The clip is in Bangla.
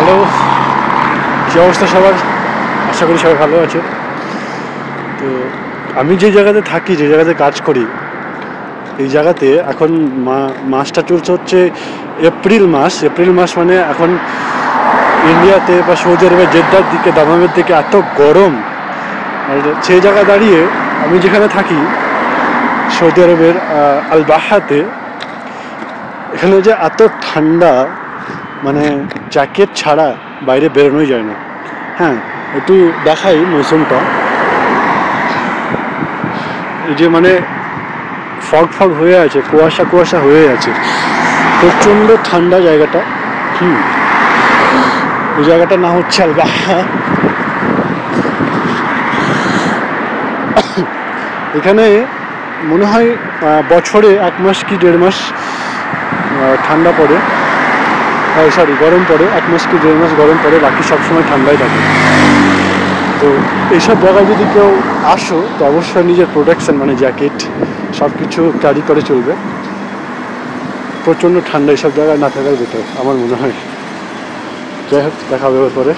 হ্যালো, কী অবস্থা সবার? আশা করি সবাই ভালো আছে। তো আমি যে জায়গাতে থাকি, যে জায়গাতে কাজ করি, এই জায়গাতে এখন মাসটা চলছে হচ্ছে এপ্রিল মাস। মানে এখন ইন্ডিয়াতে বা সৌদি আরবের জেদ্দার দিকে, দামামের দিকে এত গরম। আর সেই জায়গায় দাঁড়িয়ে আমি যেখানে থাকি সৌদি আরবের আল বাহাতে, এখানে যে এত ঠান্ডা, মানে জ্যাকেট ছাড়া বাইরে বেরোনোই যায় না। হ্যাঁ, একটু দেখাই মৌসুমটা। এই যে মানে ফগ হয়ে আছে, কুয়াশা হয়ে আছে, প্রচণ্ড ঠান্ডা জায়গাটা। ওই জায়গাটার নাম হচ্ছে আল বাহা। এখানে মনে হয় বছরে 1 মাস কি 1.5 মাস ঠান্ডা পড়ে, গরম পড়ে। 1 মাস কি 1.5 মাস গরম পড়ে, বাকি সবসময় ঠান্ডাই থাকে। তো এইসব জায়গায় যদি কেউ আসো তো অবশ্যই নিজের প্রোটেকশন মানে জ্যাকেট সব কিছু ক্যারি করে চলবে। প্রচণ্ড ঠান্ডা এইসব জায়গায় না থাকার বেটার আমার মনে হয়। যাই হোক, দেখা হবে পরে।